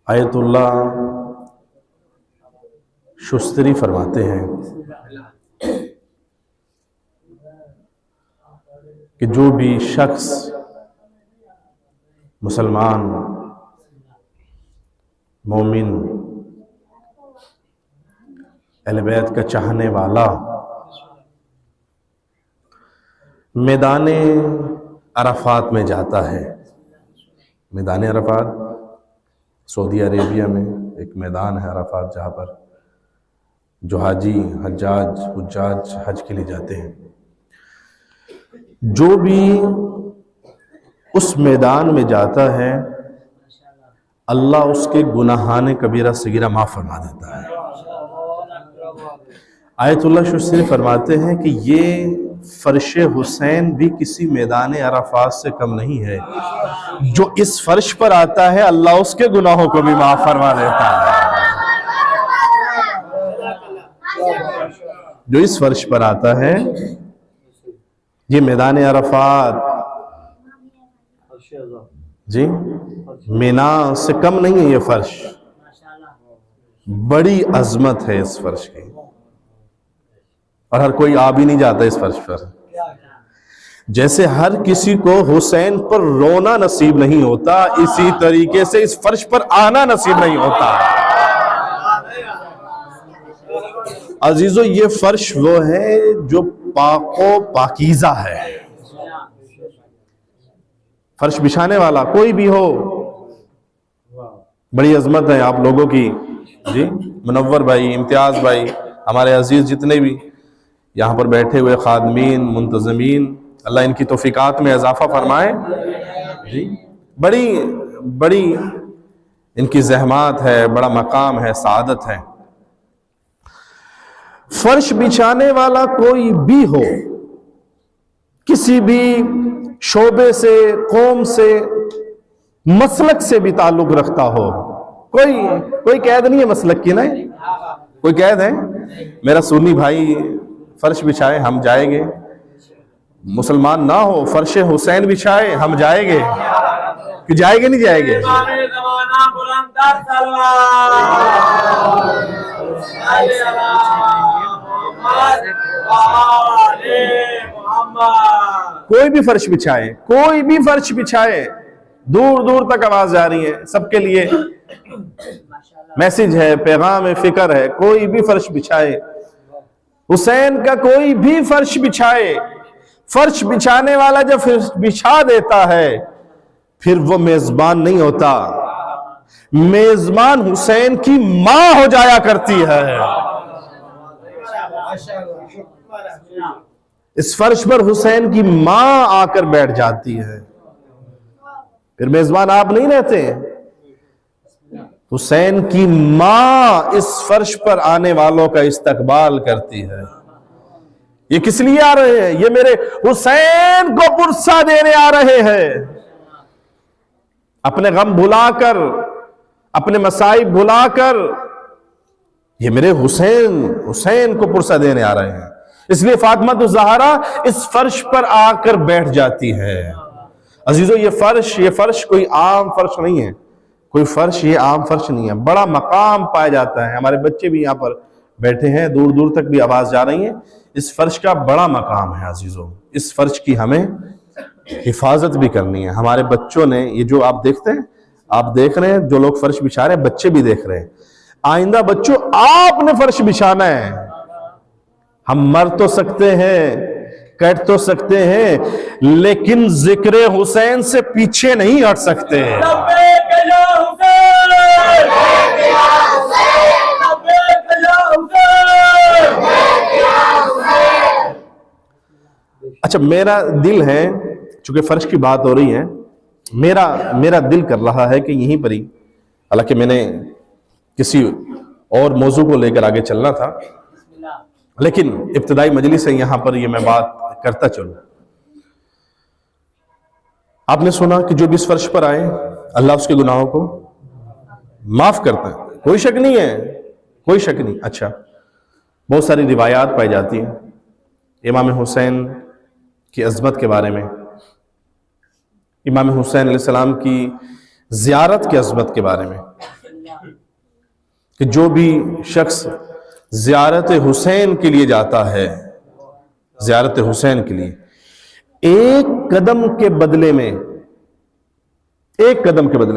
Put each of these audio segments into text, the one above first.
آیت اللہ شستری فرماتے ہیں کہ جو بھی شخص مسلمان مومن اہل بیت کا چاہنے والا میدان عرفات میں جاتا ہے. میدان عرفات سعودی عربیہ میں ایک میدان ہے عرفات، جہاں پر جو حاجی حجاج حج کے لیے جاتے ہیں. جو بھی اس میدان میں جاتا ہے اللہ اس کے گناہان کبیرہ صغیرہ معاف فرما دیتا ہے. آیت اللہ شستری فرماتے ہیں کہ یہ فرش حسین بھی کسی میدان عرفات سے کم نہیں ہے. جو اس فرش پر آتا ہے اللہ اس کے گناہوں کو بھی معاف فرما دیتا ہے. جو اس فرش پر آتا ہے، یہ میدان عرفات جی مینا سے کم نہیں ہے. یہ فرش بڑی عظمت ہے اس فرش کی، اور ہر کوئی آ بھی نہیں جاتا اس فرش پر. جیسے ہر کسی کو حسین پر رونا نصیب نہیں ہوتا، اسی طریقے سے اس فرش پر آنا نصیب نہیں ہوتا. عزیزو یہ فرش وہ ہے جو پاک و پاکیزہ ہے. فرش بچھانے والا کوئی بھی ہو، بڑی عظمت ہے آپ لوگوں کی. جی منور بھائی، امتیاز بھائی، ہمارے عزیز جتنے بھی یہاں پر بیٹھے ہوئے خادمین، منتظمین، اللہ ان کی توفیقات میں اضافہ فرمائے. جی بڑی ان کی زحمات ہے، بڑا مقام ہے، سعادت ہے. فرش بچھانے والا کوئی بھی ہو، کسی بھی شعبے سے، قوم سے، مسلک سے بھی تعلق رکھتا ہو، کوئی قید نہیں ہے مسلک کی. نہیں کوئی قید ہے میرا سنی بھائی فرش بچھائے ہم جائیں گے، مسلمان نہ ہو فرش حسین بچھائے ہم جائیں گے. کہ جائیں گے نہیں جائیں گے؟ کوئی بھی فرش بچھائے، کوئی بھی فرش بچھائے، دور دور تک آواز جا رہی ہے، سب کے لیے میسج ہے، پیغام فکر ہے. کوئی بھی فرش بچھائے، حسین کا کوئی بھی فرش بچھائے. فرش بچھانے والا جب فرش بچھا دیتا ہے پھر وہ میزبان نہیں ہوتا، میزبان حسین کی ماں ہو جایا کرتی ہے. اس فرش پر حسین کی ماں آ کر بیٹھ جاتی ہے. پھر میزبان آپ نہیں رہتے، حسین کی ماں اس فرش پر آنے والوں کا استقبال کرتی ہے. یہ کس لیے آ رہے ہیں؟ یہ میرے حسین کو پرسہ دینے آ رہے ہیں. اپنے غم بھلا کر، اپنے مصائب بھلا کر، یہ میرے حسین کو پرسہ دینے آ رہے ہیں. اس لیے فاطمہ الزہرا اس فرش پر آ کر بیٹھ جاتی ہے. عزیزو یہ فرش کوئی عام فرش نہیں ہے، یہ عام فرش نہیں ہے، بڑا مقام پایا جاتا ہے. ہمارے بچے بھی یہاں پر بیٹھے ہیں، دور دور تک بھی آواز جا رہی ہیں. اس فرش کا بڑا مقام ہے عزیزو. اس فرش کی ہمیں حفاظت بھی کرنی ہے. ہمارے بچوں نے یہ جو آپ دیکھتے ہیں، آپ دیکھ رہے ہیں جو لوگ فرش بچھا رہے ہیں، بچے بھی دیکھ رہے ہیں. آئندہ بچوں آپ نے فرش بچھانا ہے. ہم مر تو سکتے ہیں، کٹ تو سکتے ہیں، لیکن ذکر حسین سے پیچھے نہیں ہٹ سکتے. اچھا میرا دل ہے، چونکہ فرش کی بات ہو رہی ہے، میرا دل کر رہا ہے کہ یہیں پر ہی، حالانکہ میں نے کسی اور موضوع کو لے کر آگے چلنا تھا، لیکن ابتدائی مجلس سے یہاں پر یہ میں بات کرتا چلوں. آپ نے سنا کہ جو بھی اس فرش پر آئے اللہ اس کے گناہوں کو معاف کرتا ہے. کوئی شک نہیں ہے، کوئی شک نہیں. اچھا بہت ساری روایات پائی جاتی ہیں امام حسین کی عظمت کے بارے میں، امام حسین علیہ السلام کی زیارت کی عظمت کے بارے میں. کہ جو بھی شخص زیارت حسین کے لیے جاتا ہے، زیارت حسین کے لیے، ایک قدم کے بدلے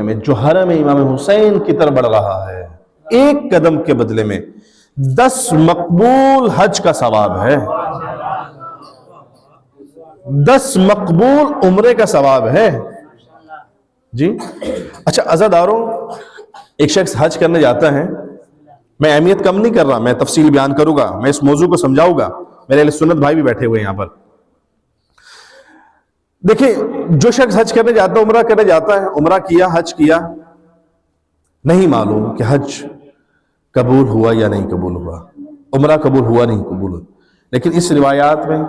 میں جو حرم امام حسین کی طرف بڑھ رہا ہے، ایک قدم کے بدلے میں 10 مقبول حج کا ثواب ہے، 10 مقبول عمرے کا ثواب ہے جی۔ اچھا عزاداروں، ایک شخص حج کرنے جاتا ہے، میں اہمیت کم نہیں کر رہا، میں تفصیل بیان کروں گا، میں اس موضوع کو سمجھاؤں گا، میرے اہل سنت بھائی بھی بیٹھے ہوئے یہاں پر۔ دیکھیں، جو شخص حج کرنے جاتا ہے، عمرہ کرنے جاتا ہے، عمرہ کیا، حج کیا، نہیں معلوم کہ حج قبول ہوا یا نہیں قبول ہوا، عمرہ قبول ہوا نہیں قبول ہوا، لیکن اس روایات میں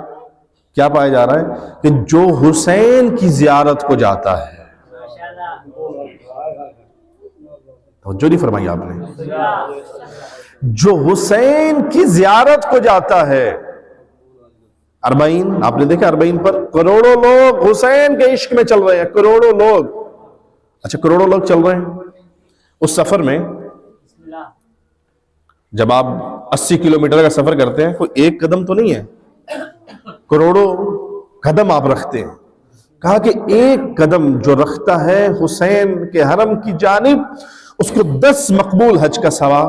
کیا پایا جا رہا ہے کہ جو حسین کی زیارت کو جاتا ہے، جو نہیں فرمائی آپ نے، جو حسین کی زیارت کو جاتا ہے، 40 آپ نے دیکھا 40 پر کروڑوں لوگ حسین کے عشق میں چل رہے ہیں، کروڑوں لوگ، اچھا کروڑوں لوگ چل رہے ہیں اس سفر میں۔ جب آپ 80 کلومیٹر کا سفر کرتے ہیں، کوئی ایک قدم تو نہیں ہے، کروڑوں قدم آپ رکھتے ہیں۔ کہا کہ ایک قدم جو رکھتا ہے حسین کے حرم کی جانب، اس کو 10 مقبول حج کا ثواب،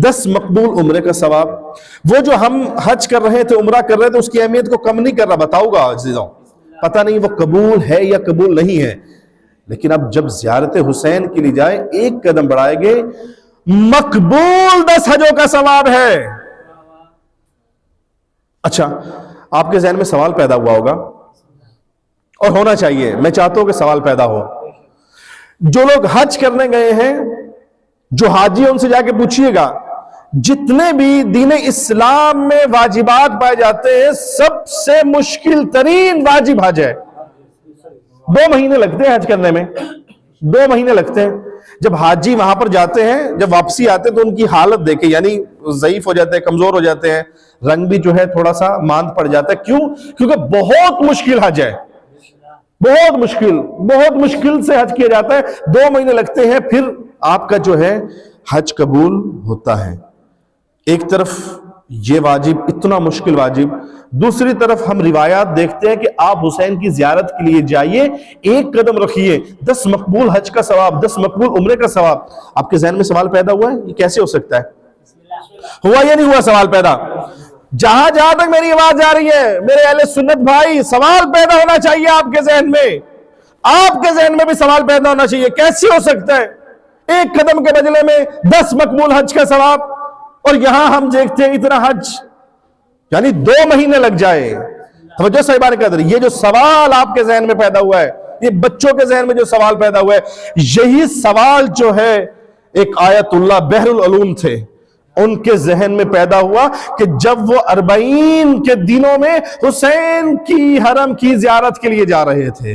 10 مقبول عمرے کا ثواب۔ وہ جو ہم حج کر رہے تھے، عمرہ کر رہے تھے، اس کی اہمیت کو کم نہیں کر رہا، بتاؤ گا عزیزوں، پتہ نہیں وہ قبول ہے یا قبول نہیں ہے، لیکن اب جب زیارت حسین کے لیے جائے، ایک قدم بڑھائے گے، مقبول 10 حجوں کا ثواب ہے۔ اچھا، آپ کے ذہن میں سوال پیدا ہوا ہوگا، اور ہونا چاہیے، میں چاہتا ہوں کہ سوال پیدا ہو۔ جو لوگ حج کرنے گئے ہیں، جو حاجی ہیں، ان سے جا کے پوچھئے گا، جتنے بھی دین اسلام میں واجبات پائے جاتے ہیں، سب سے مشکل ترین واجب حج ہے۔ 2 مہینے لگتے ہیں حج کرنے میں، 2 مہینے لگتے ہیں۔ جب حاجی وہاں پر جاتے ہیں، جب واپسی آتے ہیں، تو ان کی حالت دیکھیں، یعنی ضعیف ہو جاتے ہیں، کمزور ہو جاتے ہیں، رنگ بھی جو ہے تھوڑا سا ماند پڑ جاتا ہے۔ کیوں؟ کیونکہ بہت مشکل حج ہے، بہت مشکل سے حج کیا جاتا ہے، 2 مہینے لگتے ہیں، پھر آپ کا جو ہے حج قبول ہوتا ہے۔ ایک طرف یہ واجب، اتنا مشکل واجب، دوسری طرف ہم روایات دیکھتے ہیں کہ آپ حسین کی زیارت کے لیے جائیے، ایک قدم رکھیے، 10 مقبول حج کا ثواب، 10 مقبول عمرے کا ثواب۔ آپ کے ذہن میں سوال پیدا ہوا ہے، یہ کیسے ہو سکتا ہے؟ ہوا یا نہیں ہوا سوال پیدا؟ جہاں تک میری آواز جا رہی ہے میرے اہل سنت بھائی، سوال پیدا ہونا چاہیے آپ کے ذہن میں، آپ کے ذہن میں بھی سوال پیدا ہونا چاہیے، کیسے ہو سکتا ہے ایک قدم کے بدلے میں 10 مقبول حج کا ثواب، اور یہاں ہم دیکھتے ہیں اتنا حج، یعنی 2 مہینے لگ جائے۔ توجہ صاحبان قدر، یہ جو سوال آپ کے ذہن میں پیدا ہوا ہے، یہ بچوں کے ذہن میں جو سوال پیدا ہوا ہے، یہی سوال جو ہے ایک آیت اللہ بحر العلوم تھے، ان کے ذہن میں پیدا ہوا کہ جب وہ 40 کے دنوں میں حسین کی حرم کی زیارت کے لیے جا رہے تھے،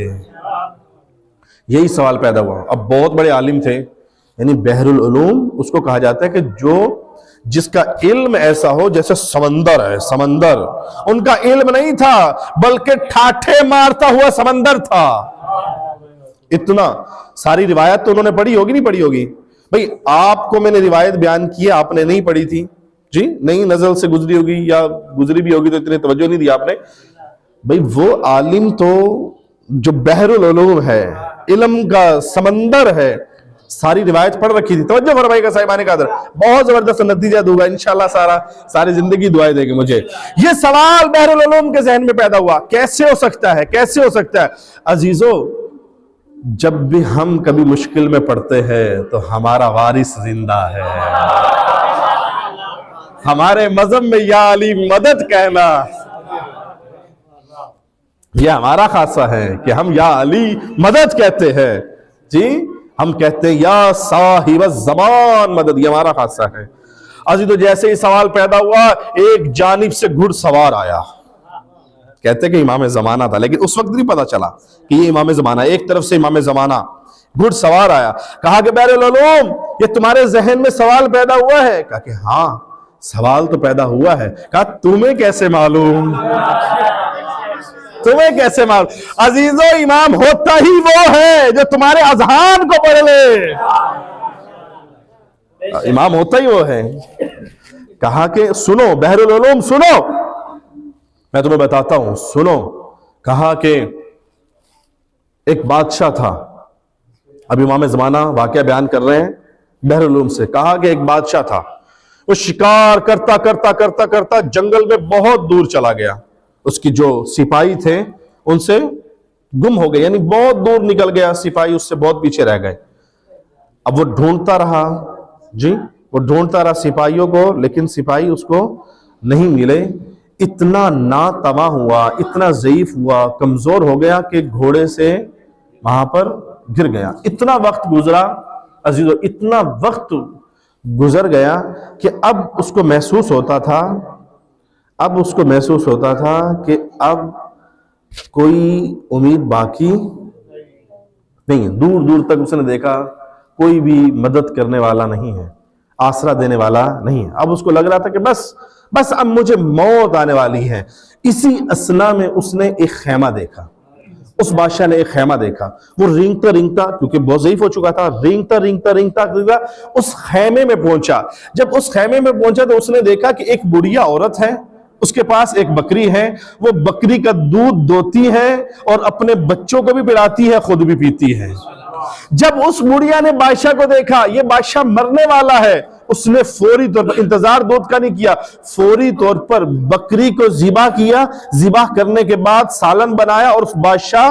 یہی سوال پیدا ہوا۔ اب بہت بڑے عالم تھے، یعنی بحر العلوم اس کو کہا جاتا ہے کہ جس کا علم ایسا ہو جیسے سمندر ہے، سمندر، ان کا علم نہیں تھا بلکہ ٹھاٹھے مارتا ہوا سمندر تھا، اتنا۔ ساری روایت تو انہوں نے پڑھی ہوگی نہیں پڑھی ہوگی؟ بھئی آپ کو میں نے روایت بیان کی ہے، آپ نے نہیں پڑھی تھی جی، نہیں نزل سے گزری ہوگی یا گزری بھی ہوگی تو اتنے توجہ نہیں دی آپ نے۔ بھئی وہ عالم تو جو بحر العلوم ہے، علم کا سمندر ہے، ساری روایت پڑھ رکھی تھی۔ توجہ فرمائے گا صاحبان قادر، بہت زبردست نتیجہ دوں گا انشاءاللہ، ساری زندگی دعائیں دے گے مجھے۔ یہ سوال بحر العلوم کے ذہن میں پیدا ہوا، کیسے ہو سکتا ہے، کیسے ہو سکتا ہے؟ عزیزو، جب بھی ہم کبھی مشکل میں پڑتے ہیں تو ہمارا وارث زندہ ہے۔ ہمارے مذہب میں یا علی مدد کہنا یہ ہمارا خاصہ ہے کہ ہم یا علی مدد کہتے ہیں جی، ہم کہتے ہیں یا صاحب الزمان مدد، یہ ہمارا خاصہ ہے۔ عزیزو، جیسے ہی سوال پیدا ہوا، ایک جانب سے گھڑ سوار آیا، کہتے کہ امام زمانہ تھا، لیکن اس وقت نہیں پتا چلا کہ یہ امام زمانہ، ایک طرف سے امام زمانہ گھڑ سوار آیا۔ کہا کہ بحر العلوم، یہ تمہارے ذہن میں سوال پیدا ہوا ہے؟ کہا کہ ہاں سوال تو پیدا ہوا ہے۔ کہا تمہیں کیسے معلوم؟ تمہیں کیسے معلوم؟ عزیزو، امام ہوتا ہی وہ ہے جو تمہارے اذہان کو پڑھ لے، امام ہوتا ہی وہ ہے. کہا کہ سنو بحر العلوم سنو، میں تمہیں بتاتا ہوں سنو. کہا کہ ایک بادشاہ تھا، اب امام زمانہ واقعہ بیان کر رہے ہیں بحر العلوم سے. کہا کہ ایک بادشاہ تھا، وہ شکار کرتا کرتا کرتا کرتا جنگل میں بہت دور چلا گیا. اس کی جو سپاہی تھے ان سے گم ہو گئے، یعنی بہت دور نکل گیا، سپاہی اس سے بہت پیچھے رہ گئے. اب وہ ڈھونڈتا رہا، وہ ڈھونڈتا رہا سپاہیوں کو، لیکن سپاہی اس کو نہیں ملے. اتنا ناتواں ہوا، اتنا ضعیف ہوا، کمزور ہو گیا کہ گھوڑے سے وہاں پر گر گیا. اتنا وقت گزرا عزیزو، اتنا وقت گزر گیا کہ اب اس کو محسوس ہوتا تھا کہ اب کوئی امید باقی نہیں. دور دور تک اس نے دیکھا کوئی بھی مدد کرنے والا نہیں ہے، آسرا دینے والا نہیں ہے. اب اس کو لگ رہا تھا کہ بس اب مجھے موت آنے والی ہے. اسی اثنا میں اس نے ایک خیمہ دیکھا، اس بادشاہ نے ایک خیمہ دیکھا. وہ رینگتا رینگتا، کیونکہ بہت ضعیف ہو چکا تھا، رینگتا اس خیمے میں پہنچا. جب اس خیمے میں پہنچا تو اس نے دیکھا کہ ایک بڑھیا عورت ہے، اس کے پاس ایک بکری ہے، وہ بکری کا دودھ دوتی ہے اور اپنے بچوں کو بھی پلاتی ہے، خود بھی پیتی ہے. جب اس بڑھیا نے بادشاہ کو دیکھا یہ بادشاہ مرنے والا ہے، اس نے فوری طور پر انتظار دودھ کا نہیں کیا، فوری طور پر بکری کو ذبح کیا. ذبح کرنے کے بعد سالن بنایا اور اس بادشاہ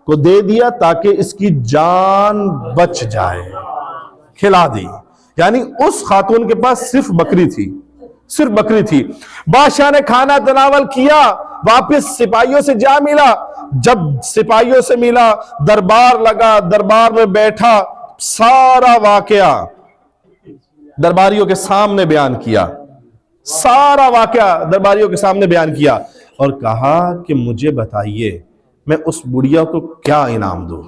کو دے دیا تاکہ اس کی جان بچ جائے، کھلا دی. یعنی اس خاتون کے پاس صرف بکری تھی. بادشاہ نے کھانا تناول کیا، واپس سپاہیوں سے جا ملا. جب سپاہیوں سے ملا، دربار لگا، دربار میں بیٹھا، سارا واقعہ درباریوں کے سامنے بیان کیا، اور کہا کہ مجھے بتائیے میں اس بڑھیا کو کیا انعام دوں.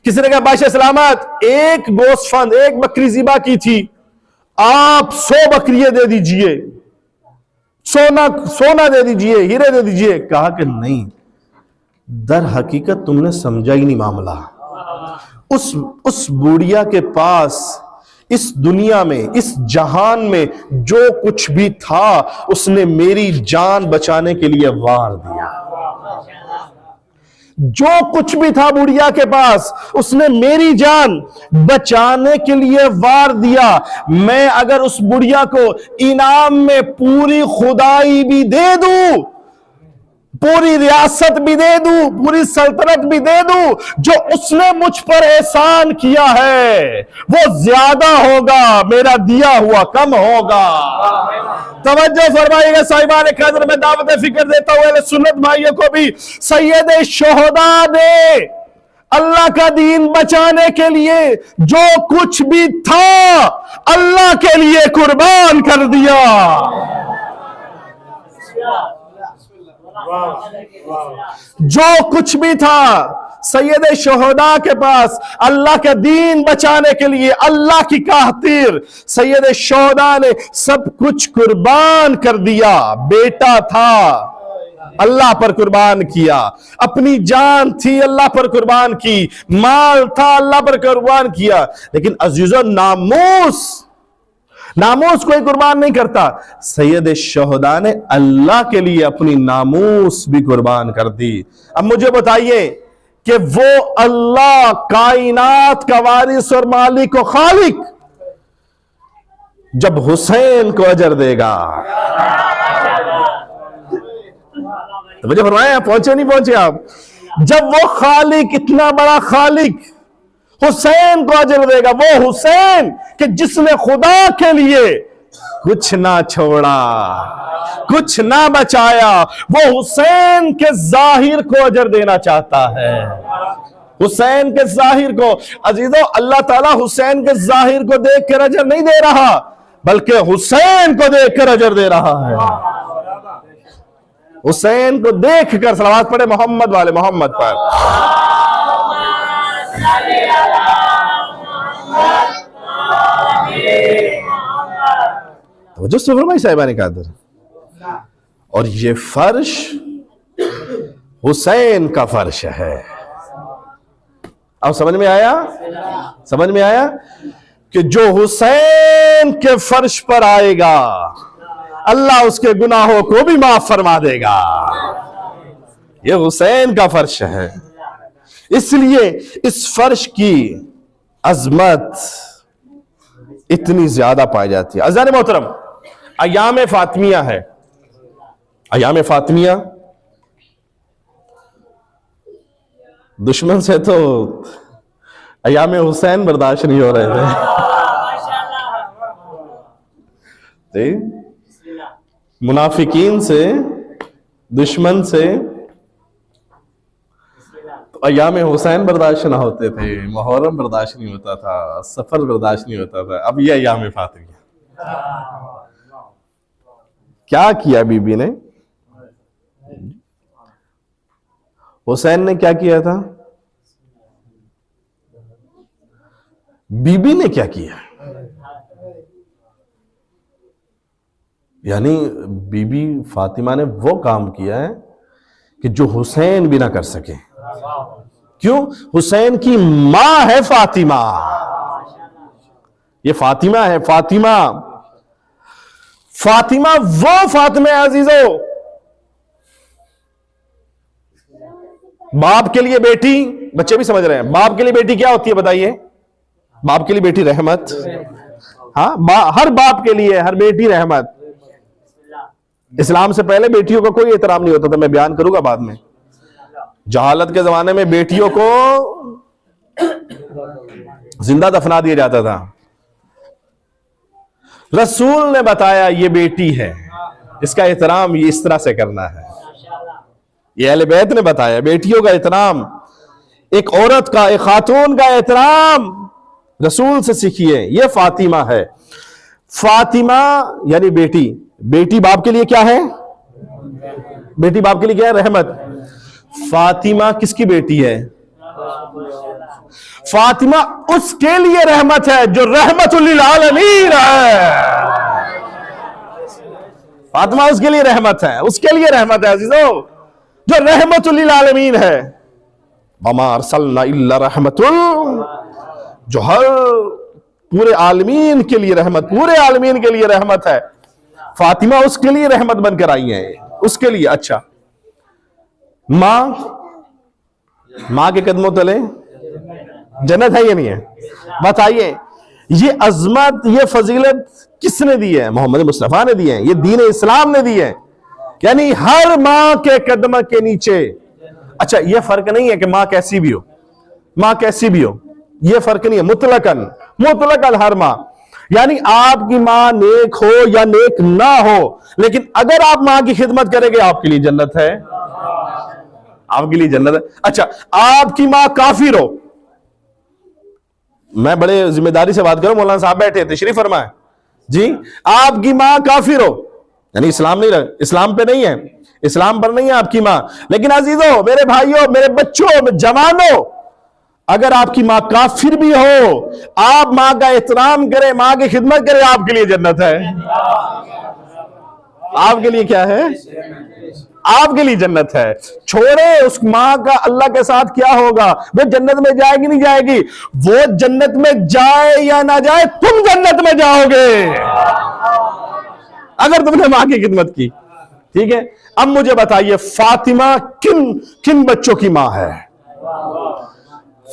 کسی نے کہا بادشاہ سلامت، ایک گوشت فند، ایک بکری ذبح کی تھی، آپ 100 بکریاں دے دیجئے، سونا دے دیجئے، ہیرے دے دیجئے. کہا کہ نہیں، در حقیقت تم نے سمجھا ہی نہیں معاملہ. اس بوڑھیا کے پاس اس دنیا میں، اس جہان میں جو کچھ بھی تھا اس نے میری جان بچانے کے لیے وار دیا. جو کچھ بھی تھا بڑھیا کے پاس اس نے میری جان بچانے کے لیے وار دیا. میں اگر اس بڑھیا کو انعام میں پوری خدائی بھی دے دوں، پوری ریاست بھی دے دوں، پوری سلطنت بھی دے دوں، جو اس نے مجھ پر احسان کیا ہے وہ زیادہ ہوگا، میرا دیا ہوا کم ہوگا. توجہ فرمائیے گا صاحبان قدر، میں دعوت فکر دیتا ہوں اہل سنت بھائیوں کو بھی. سید شہداء نے اللہ کا دین بچانے کے لیے جو کچھ بھی تھا اللہ کے لیے قربان کر دیا. جو کچھ بھی تھا سید شہداء کے پاس اللہ کا دین بچانے کے لیے، اللہ کی خاطر سید شہداء نے سب کچھ قربان کر دیا. بیٹا تھا اللہ پر قربان کیا، اپنی جان تھی اللہ پر قربان کی، مال تھا اللہ پر قربان کیا. لیکن عزیزو ناموس کوئی قربان نہیں کرتا. سید شہداء نے اللہ کے لیے اپنی ناموس بھی قربان کر دی. اب مجھے بتائیے کہ وہ اللہ کائنات کا وارث اور مالک و خالق جب حسین کو اجر دے گا، تو مجھے فرمایا پہنچے نہیں پہنچے آپ، جب وہ خالق، اتنا بڑا خالق حسین کو اجر دے گا، وہ حسین کہ جس نے خدا کے لیے کچھ نہ چھوڑا، کچھ نہ بچایا، وہ حسین کے ظاہر کو اجر دینا چاہتا ہے. حسین کے ظاہر کو عزیزو، اللہ تعالیٰ حسین کے ظاہر کو دیکھ کر اجر نہیں دے رہا، بلکہ حسین کو دیکھ کر اجر دے رہا ہے. حسین کو دیکھ کر. صلوات پڑھے محمد والے محمد پر. توجہ سے فرمائی صاحبان قادر. اور یہ فرش حسین کا فرش ہے. اب سمجھ میں آیا؟ سمجھ میں آیا کہ جو حسین کے فرش پر آئے گا اللہ اس کے گناہوں کو بھی معاف فرما دے گا. یہ حسین کا فرش ہے، اس لیے اس فرش کی عظمت اتنی زیادہ پائی جاتی ہے. عزیزان محترم، ایام فاطمیہ ہے. ایام فاطمیہ دشمن سے تو ایام حسین برداشت نہیں ہو رہے تھے، منافقین سے، دشمن سے تو ایام حسین برداشت نہ ہوتے تھے، محرم برداشت نہیں ہوتا تھا، سفر برداشت نہیں ہوتا تھا. اب یہ ایام فاطمیہ کیا کیا بی بی نے؟ حسین نے کیا کیا تھا؟ بی بی نے کیا کیا؟ یعنی بی بی فاطمہ نے وہ کام کیا ہے کہ جو حسین بھی نہ کر سکے. کیوں؟ حسین کی ماں ہے فاطمہ. یہ فاطمہ ہے، فاطمہ. فاطمہ وہ فاطمہ عزیزو، باپ کے لیے بیٹی، بچے بھی سمجھ رہے ہیں، باپ کے لیے بیٹی کیا ہوتی ہے بتائیے؟ باپ کے لیے بیٹی رحمت. ہاں، ہر باپ کے لیے ہر بیٹی رحمت. اسلام سے پہلے بیٹیوں کا کوئی احترام نہیں ہوتا تھا، میں بیان کروں گا بعد میں. جہالت کے زمانے میں بیٹیوں کو زندہ دفنا دیا جاتا تھا. رسول نے بتایا یہ بیٹی ہے، اس کا احترام یہ اس طرح سے کرنا ہے. یہ اہل بیت نے بتایا بیٹیوں کا احترام، ایک عورت کا، ایک خاتون کا احترام رسول سے سیکھیے. یہ فاطمہ ہے. فاطمہ یعنی بیٹی. بیٹی باپ کے لیے کیا ہے؟ بیٹی باپ کے لیے کیا ہے؟ رحمت. فاطمہ کس کی بیٹی ہے؟ فاطمہ اس کے لیے رحمت ہے جو رحمت للعالمین ہے. فاطمہ اس کے لیے رحمت ہے، اس کے لیے رحمت ہے عزیزو، جو رحمت للعالمین ہے. وما ارسلنا الا رحمت، جو ہر پورے عالمین کے لیے رحمت، پورے عالمین کے لیے رحمت ہے. فاطمہ اس کے لیے رحمت بن کر آئی ہیں، اس کے لیے. اچھا، ماں کے قدموں تلے جنت ہے یا نہیں ہے؟ بتائیے. یہ عظمت، یہ فضیلت کس نے دی ہے؟ محمد مصطفیٰ نے دی ہے، یہ دین اسلام نے دی ہے. یعنی ہر ماں کے قدم کے نیچے. اچھا، یہ فرق نہیں ہے کہ ماں کیسی بھی ہو، ماں کیسی بھی ہو، یہ فرق نہیں ہے. مطلقاً ہر ماں. یعنی آپ کی ماں نیک ہو یا نیک نہ ہو، لیکن اگر آپ ماں کی خدمت کریں گے آپ کے لیے جنت ہے، آپ کے لیے جنت ہے. اچھا، آپ کی ماں کافر ہو، میں بڑے ذمہ داری سے بات کروں، مولانا صاحب بیٹھے تشریف فرمائیں جی. آپ کی ماں کافر ہو، یعنی اسلام پہ نہیں ہے، اسلام پر نہیں ہے آپ کی ماں. لیکن عزیزو، میرے بھائیوں، میرے بچوں، جوانوں، اگر آپ کی ماں کافر بھی ہو، آپ ماں کا احترام کریں، ماں کی خدمت کریں، آپ کے لیے جنت ہے. آپ کے لیے کیا ہے؟ آپ کے لیے جنت ہے. چھوڑے اس ماں کا اللہ کے ساتھ کیا ہوگا، وہ جنت میں جائے گی نہیں جائے گی؟ وہ جنت میں جائے یا نہ جائے، تم جنت میں جاؤ گے اگر تم نے ماں کی خدمت کی. ٹھیک ہے. اب مجھے بتائیے فاطمہ کن بچوں کی ماں ہے؟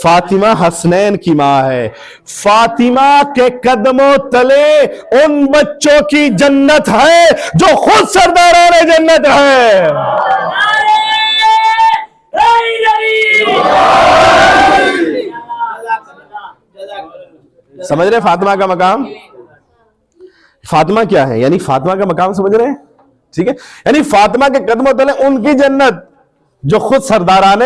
فاطمہ حسنین کی ماں ہے. فاطمہ کے قدموں تلے ان بچوں کی جنت ہے جو خود سرداران جنت ہے. سمجھ رہے فاطمہ کا مقام؟ فاطمہ کیا ہے؟ یعنی فاطمہ کا مقام سمجھ رہے ہیں؟ ٹھیک ہے. یعنی فاطمہ کے قدموں تلے ان کی جنت جو خود سرداران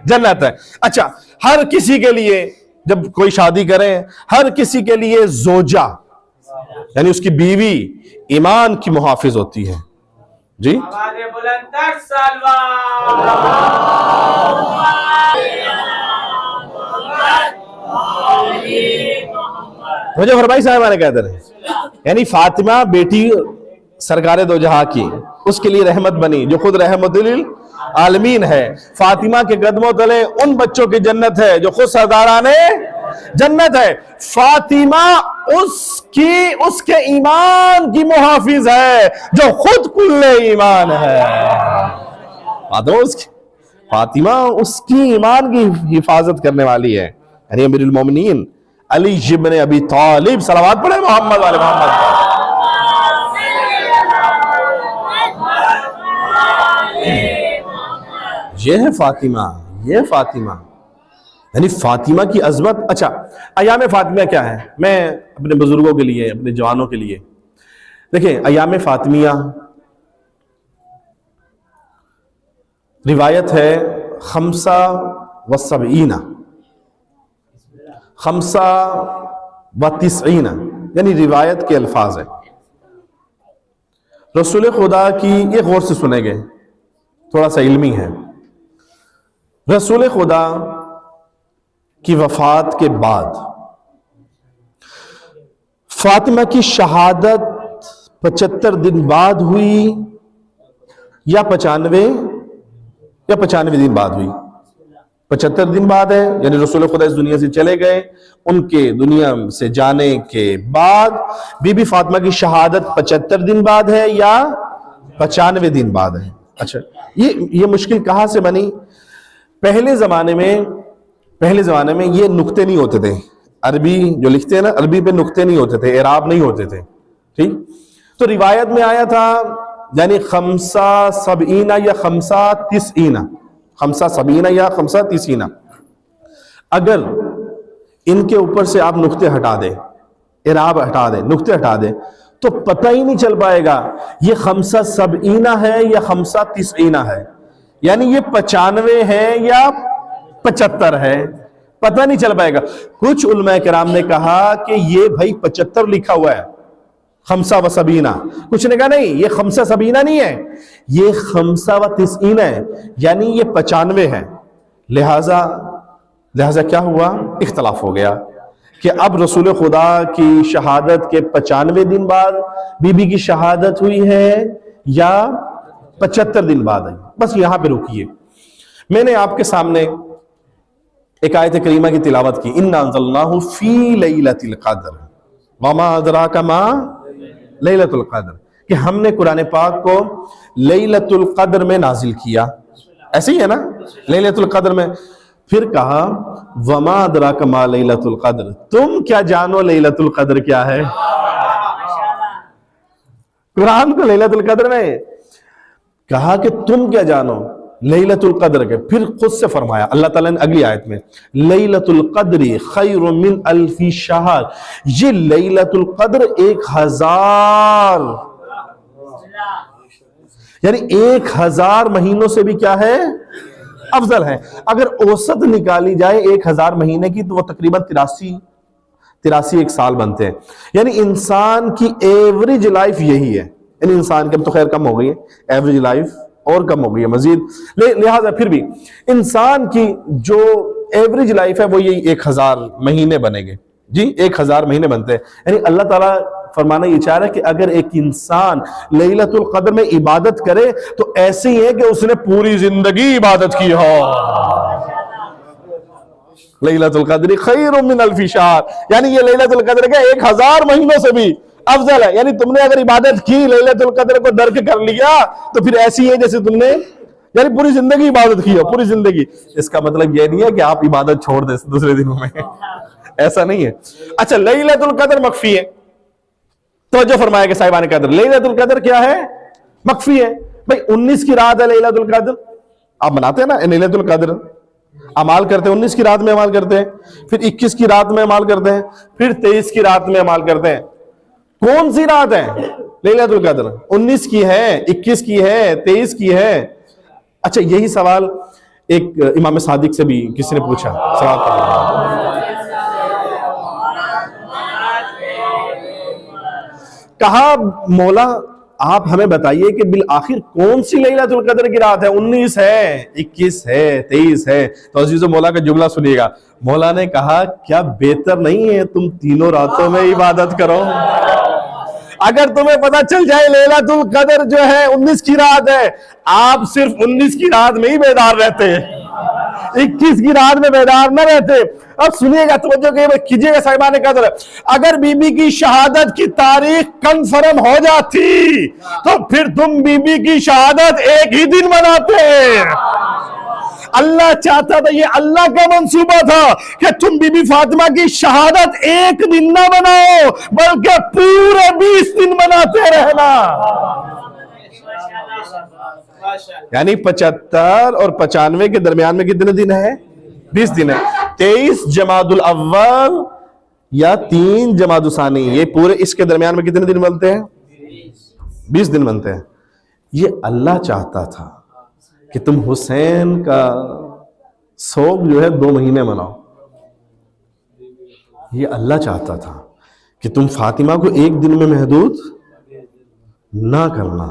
جنت ہے. اچھا، ہر کسی کے لیے جب کوئی شادی کرے، ہر کسی کے لیے زوجہ یعنی اس کی بیوی ایمان کی محافظ ہوتی ہے. جی، مجھے فرمائی صاحب نے کہتے رہے. یعنی فاطمہ بیٹی سرکار دو جہاں کی، اس کے لیے رحمت بنی، جو خود رحمت عالمین ہے. فاطمہ کے قدموں تلے ان بچوں کی جنت ہے جو خود سرداران جنت ہے. فاطمہ اس کے ایمان کی محافظ ہے جو خود کل ایمان ہے. فاطمہ اس کی ایمان کی حفاظت کرنے والی ہے. یعنی امیر المومنین علی ابن ابی طالب، صلوات پڑھے محمد والے محمد. یہ ہے فاطمہ، یہ فاطمہ، یعنی فاطمہ کی عظمت. اچھا، ایام فاطمیہ کیا ہے؟ میں اپنے بزرگوں کے لیے، اپنے جوانوں کے لیے دیکھیں، ایام فاطمیہ روایت ہے 75 یعنی روایت کے الفاظ ہیں رسول خدا کی. یہ غور سے سنے گے، تھوڑا سا علمی ہے. رسول خدا کی وفات کے بعد فاطمہ کی شہادت 75 دن بعد ہوئی یا 95 دن بعد ہوئی. 75 دن بعد ہے، یعنی رسول خدا اس دنیا سے چلے گئے. ان کے دنیا سے جانے کے بعد بی بی فاطمہ کی شہادت 75 دن بعد ہے یا 95 دن بعد ہے. اچھا، یہ مشکل کہاں سے بنی؟ پہلے زمانے میں یہ نقطے نہیں ہوتے تھے. عربی جو لکھتے ہیں نا، عربی پہ نقطے نہیں ہوتے تھے، اعراب نہیں ہوتے تھے. ٹھیک، تو روایت میں آیا تھا یعنی 75 یا 75 اگر ان کے اوپر سے آپ نقطے ہٹا دیں، اعراب ہٹا دیں، نقطے ہٹا دیں، تو پتہ ہی نہیں چل پائے گا یہ 75 ہے یا 95 ہے. یعنی یہ 95 ہے یا 75 ہے، پتہ نہیں چل پائے گا. کچھ علماء کرام نے کہا کہ یہ بھائی 75 لکھا ہوا ہے، 75. کچھ نے کہا نہیں، یہ 75 نہیں ہے، یہ 95 ہے، یعنی یہ 95 ہے. لہذا کیا ہوا؟ اختلاف ہو گیا کہ اب رسول خدا کی شہادت کے 95 دن بعد بی بی کی شہادت ہوئی ہے یا 75 دن بعد آئی. بس یہاں پہ رکیے. میں نے آپ کے سامنے ایک آیت کریمہ کی تلاوت کی، اِنَّا أَنزَلْنَاهُ فِي لَيْلَةِ الْقَدْرِ وَمَا أَدْرَاكَ مَا لَيْلَةُ الْقَدْرِ، کہ ہم نے قرآن پاک کو لیلۃ القدر میں نازل کیا. ایسے ہی ہے نا، لیلۃ القدر میں. پھر کہا وَمَا أَدْرَاكَ مَا لَيْلَةُ الْقَدْرِ، تم کیا جانو لیلۃ القدر کیا ہے؟ قرآن کو لیلۃ القدر میں کہا کہ تم کیا جانو لیلۃ القدر کے. پھر خود سے فرمایا اللہ تعالیٰ نے اگلی آیت میں، لیلۃ القدر خیر من الف شہر، یہ لیلۃ القدر 1000 یعنی 1000 مہینوں سے بھی کیا ہے؟ افضل ہے. اگر اوسط نکالی جائے 1000 مہینے کی تو وہ تقریباً 83 ایک سال بنتے ہیں. یعنی انسان کی ایوریج لائف یہی ہے. یعنی انسان کی اب تو خیر کم ہو گئی ہے، ایوریج لائف اور کم ہو گئی ہے مزید. لہٰذا پھر بھی انسان کی جو ایوریج لائف ہے وہ یہی 1000 مہینے بنے گے. جی 1000 مہینے بنتے ہیں. یعنی اللہ تعالیٰ فرمانا یہ چاہ رہا ہے کہ اگر ایک انسان لیلۃ القدر میں عبادت کرے تو ایسے ہی ہے کہ اس نے پوری زندگی عبادت کی ہو. لیلۃ القدر خیر من الف شہر، یعنی یہ لیلۃ القدر کے 1000 مہینوں سے بھی افضل ہے. یعنی تم نے اگر عبادت کی، لیلۃ القدر کو درک کر لیا تو پھر ایسی ہے جیسے تم نے یعنی پوری زندگی عبادت کی ہو، پوری زندگی. اس کا مطلب یہ نہیں ہے کہ آپ عبادت چھوڑ دیں دوسرے دنوں میں، ایسا نہیں ہے. اچھا، لیلۃ القدر مخفی ہے. توجہ فرمایا کہ صاحبان قدر، لیلۃ القدر کیا ہے؟ مخفی ہے. بھائی 19 کی رات ہے لیلۃ القدر، آپ مناتے ہیں نا لیلۃ القدر، اعمال کرتے ہیں. 19 کی رات میں اعمال کرتے ہیں، پھر 21 کی رات میں اعمال کرتے ہیں، پھر 23 کی رات میں اعمال کرتے ہیں. کون سی رات ہے لیلۃ القدر؟ 19 کی ہے، 21 کی ہے، 23 کی ہے. اچھا، یہی سوال ایک امام صادق سے بھی کسی نے پوچھا. کہا مولا آپ ہمیں بتائیے کہ بالآخر کون سی لیلۃ القدر کی رات ہے؟ 19 ہے، 21 ہے، 23 ہے. تو عزیزو مولا کا جملہ سنیے گا. مولا نے کہا کیا بہتر نہیں ہے تم تینوں راتوں میں عبادت کرو؟ اگر تمہیں پتا چل جائے لیلۃ القدر جو ہے 19 کی رات ہے، آپ صرف 19 کی رات میں ہی بیدار رہتے، 21 کی رات میں بیدار نہ رہتے۔ اب سنیے گا، توجہ کیجئے گا صاحبان قدر، اگر بی بی کی شہادت کی تاریخ کنفرم ہو جاتی تو پھر تم بی بی کی شہادت ایک ہی دن مناتے۔ اللہ چاہتا تھا، یہ اللہ کا منصوبہ تھا کہ تم بی بی فاطمہ کی شہادت ایک دن نہ مناؤ بلکہ پورے 20 دن مناتے رہنا۔ یعنی 75 اور 95 کے درمیان میں کتنے دن ہے؟ 20 دن ہے۔ 23 جمادی الاول یا 3 جمادی الثانی، یہ پورے اس کے درمیان میں کتنے دن بنتے ہیں؟ 20 دن بنتے ہیں۔ یہ اللہ چاہتا تھا کہ تم حسین کا سوگ جو ہے 2 مہینے مناؤ۔ یہ اللہ چاہتا تھا کہ تم فاطمہ کو ایک دن میں محدود نہ کرنا،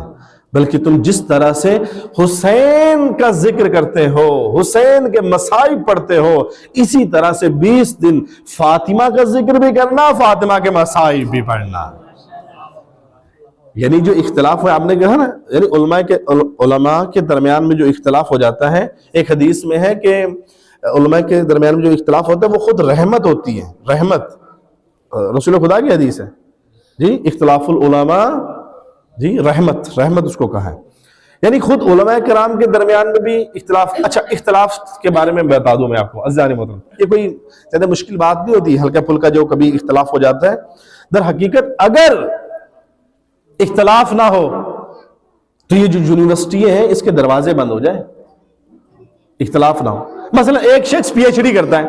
بلکہ تم جس طرح سے حسین کا ذکر کرتے ہو، حسین کے مصائب پڑھتے ہو، اسی طرح سے 20 دن فاطمہ کا ذکر بھی کرنا، فاطمہ کے مصائب بھی پڑھنا۔ یعنی جو اختلاف ہے، آپ نے کہا نا، یعنی علماء کے درمیان میں جو اختلاف ہو جاتا ہے، ایک حدیث میں ہے کہ علماء کے درمیان میں جو اختلاف ہوتا ہے وہ خود رحمت ہوتی ہے، رحمت، رسول خدا کی حدیث ہے جی، اختلاف العلماء جی رحمت اس کو کہا ہے، یعنی خود علماء کرام کے درمیان میں بھی اختلاف۔ اچھا، اختلاف کے بارے میں بتا دوں میں آپ کو عزیزان محترم، یہ کوئی زیادہ مشکل بات نہیں ہوتی، ہلکا پھلکا جو کبھی اختلاف ہو جاتا ہے۔ در حقیقت اگر اختلاف نہ ہو تو یہ جو یونیورسٹی ہیں اس کے دروازے بند ہو جائیں، اختلاف نہ ہو۔ مثلا ایک شخص پی ایچ ڈی کرتا ہے،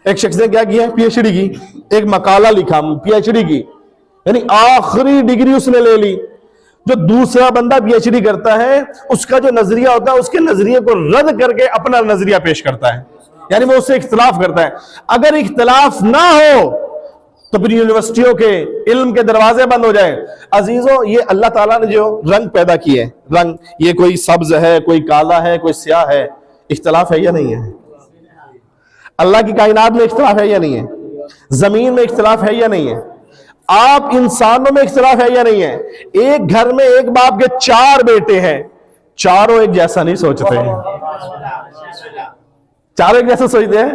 ایک شخص نے کیا کیا ہے؟ پی ایچ ڈی کی، ایک مقالہ لکھا پی ایچ ڈی کی، یعنی آخری ڈگری اس نے لے لی۔ جو دوسرا بندہ پی ایچ ڈی کرتا ہے، اس کا جو نظریہ ہوتا ہے اس کے نظریے کو رد کر کے اپنا نظریہ پیش کرتا ہے، یعنی وہ اس سے اختلاف کرتا ہے۔ اگر اختلاف نہ ہو تو پھر یونیورسٹیوں کے علم کے دروازے بند ہو جائیں۔ عزیزوں، یہ اللہ تعالیٰ نے جو رنگ پیدا کیے، رنگ، یہ کوئی سبز ہے، کوئی کالا ہے، کوئی سیاہ ہے، اختلاف ہے یا نہیں ہے؟ اللہ کی کائنات میں اختلاف ہے یا نہیں ہے؟ زمین میں اختلاف ہے یا نہیں ہے؟ آپ انسانوں میں اختلاف ہے یا نہیں ہے؟ ایک گھر میں ایک باپ کے 4 بیٹے ہیں، چاروں ایک جیسا نہیں سوچتے ہیں، چاروں ایک جیسا سوچتے ہیں؟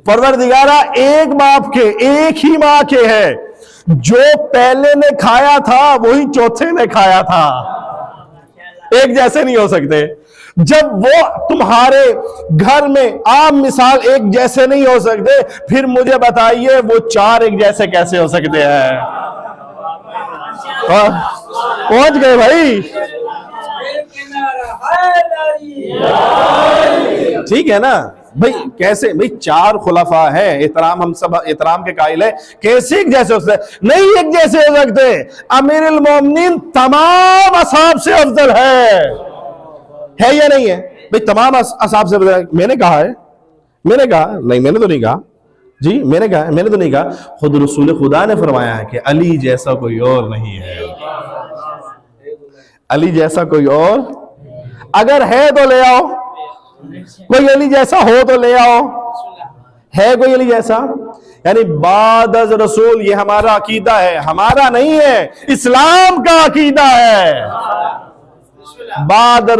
پروردگارہ ایک باپ کے، ایک ہی ماں کے ہے، جو پہلے نے کھایا تھا وہی چوتھے نے کھایا تھا، ایک جیسے نہیں ہو سکتے۔ جب وہ تمہارے گھر میں عام مثال ایک جیسے نہیں ہو سکتے، پھر مجھے بتائیے وہ 4 ایک جیسے کیسے ہو سکتے ہیں؟ پہنچ گئے بھائی، ٹھیک ہے نا بھائی؟ کیسے بھائی 4 خلفاء ہے، احترام، ہم سب احترام کے قائل ہیں، کیسے ایک جیسے ہو سکتے؟ نہیں ایک جیسے ہو سکتے۔ امیر المومنین تمام اصحاب سے افضل ہے یا نہیں ہے بھئی؟ تمام اصحاب سے افضل ہے۔ میں نے کہا ہے؟ میں نے کہا نہیں، میں نے تو نہیں کہا جی، میں نے کہا، میں نے تو نہیں کہا، خود رسول خدا نے فرمایا ہے کہ علی جیسا کوئی اور نہیں ہے، علی جیسا کوئی اور، اگر ہے تو لے آؤ، کوئی علی جیسا ہو تو لے آؤ، ہے کوئی علی جیسا؟ یعنی بعد از رسول، یہ ہمارا عقیدہ ہے، ہمارا نہیں ہے، اسلام کا عقیدہ ہے۔ بعد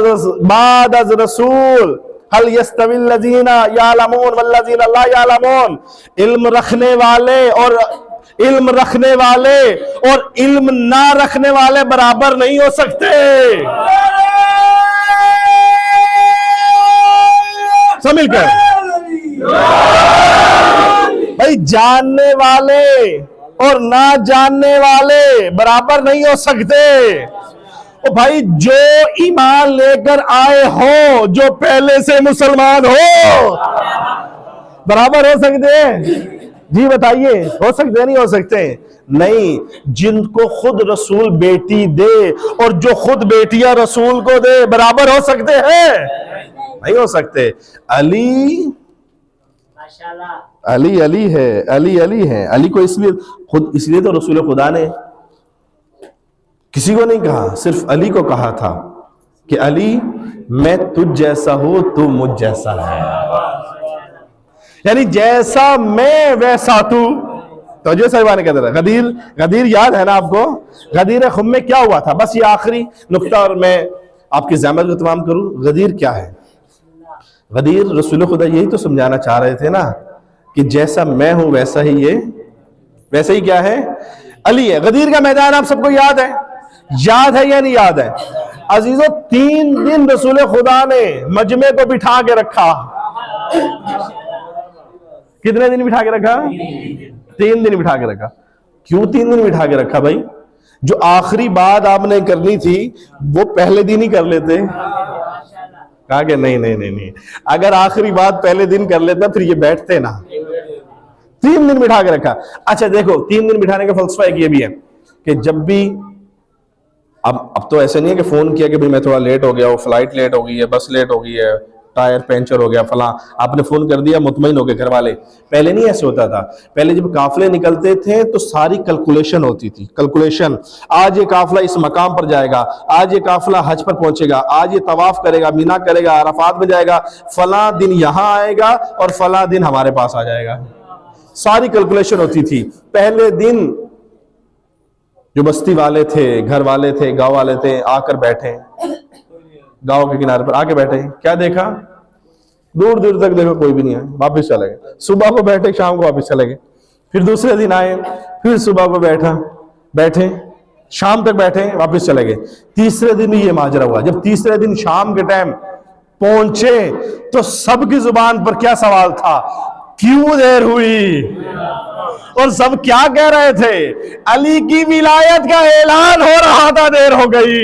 از رسول هل يستوي الذين يعلمون والذين لا يعلمون، علم رکھنے والے اور علم نہ رکھنے والے برابر نہیں ہو سکتے، سمجھ کر بھائی، جاننے والے اور نہ جاننے والے برابر نہیں ہو سکتے۔ او بھائی، جو ایمان لے کر آئے ہو، جو پہلے سے مسلمان ہو، برابر ہو سکتے ہیں؟ جی بتائیے، ہو سکتے نہیں ہو سکتے؟ نہیں، جن کو خود رسول بیٹی دے اور جو خود بیٹیاں رسول کو دے، برابر ہو سکتے ہیں؟ نہیں ہو سکتے۔ علی ہے، علی ہے، علی کو اس لیے تو رسول خدا نے کسی کو نہیں کہا، صرف علی کو کہا تھا کہ علی، میں تجھ جیسا ہوں، تو مجھ جیسا ہے، یعنی جیسا میں ویسا تو، توجہ صاحبان کہتے ہیں غدیر یاد ہے نا آپ کو؟ غدیر خم میں کیا ہوا تھا؟ بس یہ آخری نقطہ اور میں آپ کی زحمت کو تمام کروں. غدیر کیا ہے؟ غدیر رسول خدا یہی تو سمجھانا چاہ رہے تھے نا کہ جیسا میں ہوں ویسا ہی کیا ہے؟ علی ہے. غدیر کا میدان آپ سب کو یاد ہے یا نہیں یاد ہے؟ عزیزو 3 دن رسول خدا نے مجمع کو بٹھا کے رکھا. کتنے دن بٹھا کے رکھا؟ 3 دن بٹھا کے رکھا. کیوں 3 دن بٹھا کے رکھا بھائی؟ جو آخری بات آپ نے کرنی تھی وہ پہلے دن ہی کر لیتے. کہا کہ نہیں, اگر آخری بات پہلے دن کر لیتا پھر یہ بیٹھتے نا. 3 دن بٹھا کے رکھا. اچھا دیکھو 3 دن بٹھانے کا فلسفہ ایک یہ بھی ہے کہ جب بھی اب تو ایسے نہیں ہے کہ فون کیا کہ بھئی میں تھوڑا لیٹ ہو گیا ہوں, فلائٹ لیٹ ہو گئی ہے, بس لیٹ ہو گئی ہے, ٹائر پینچر ہو گیا فلاں, آپ نے فون کر دیا مطمئن ہو گئے گھر والے. پہلے نہیں ایسے ہوتا تھا. پہلے جب قافلے نکلتے تھے تو ساری کیلکولیشن ہوتی تھی. کیلکولیشن, آج یہ قافلہ اس مقام پر جائے گا, آج یہ قافلہ حج پر پہنچے گا, آج یہ طواف کرے گا, مینا کرے گا, عرفات میں جائے گا, فلاں دن یہاں آئے گا اور فلاں دن ہمارے پاس آ جائے گا. ساری کیلکولیشن ہوتی تھی. پہلے دن جو بستی والے تھے, گھر والے تھے, گاؤں والے تھے, آ کر بیٹھے, گاؤں کے کنارے پر آ کے بیٹھے. کیا دیکھا؟ دور دور تک دیکھا کوئی بھی نہیں آئے, واپس چلے گئے. صبح کو بیٹھے, شام کو واپس چلے گئے. پھر دوسرے دن آئے, پھر صبح کو بیٹھے, شام تک بیٹھے, واپس چلے گئے. تیسرے دن یہ ماجرا ہوا. جب تیسرے دن شام کے ٹائم پہنچے تو سب کی زبان پر کیا سوال تھا؟ کیوں دیر ہوئی؟ اور سب کیا کہہ رہے تھے؟ علی کی ولایت کا اعلان ہو رہا تھا, دیر ہو گئی.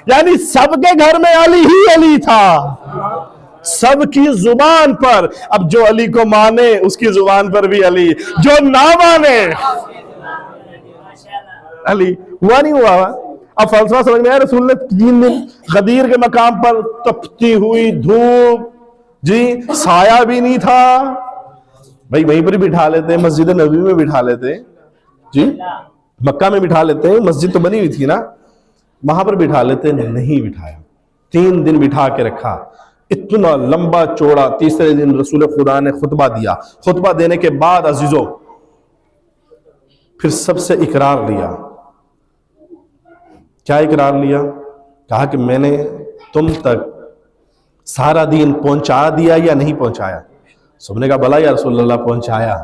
یعنی سب کے گھر میں علی ہی علی تھا, سب کی زبان پر. اب جو علی کو مانے اس کی زبان پر بھی علی, جو نہ مانے علی. ہوا نہیں ہوا؟ اب فلسفہ سمجھ میں آیا؟ رسول نے 3 دن غدیر کے مقام پر تپتی ہوئی دھوپ, جی سایہ بھی نہیں تھا, بھائی وہیں پر ہی بٹھا لیتے, مسجد نبوی میں بٹھا لیتے, جی مکہ میں بٹھا لیتے, مسجد تو بنی ہوئی تھی نا, وہاں پر بٹھا لیتے. نہیں بٹھایا. 3 دن بٹھا کے رکھا, اتنا لمبا چوڑا. تیسرے دن رسول خدا نے خطبہ دیا. خطبہ دینے کے بعد عزیزو پھر سب سے اقرار لیا. کیا اقرار لیا؟ کہا کہ میں نے تم تک سارا دین پہنچا دیا یا نہیں پہنچایا؟ سب نے کہا بلا یا رسول اللہ پہنچایا.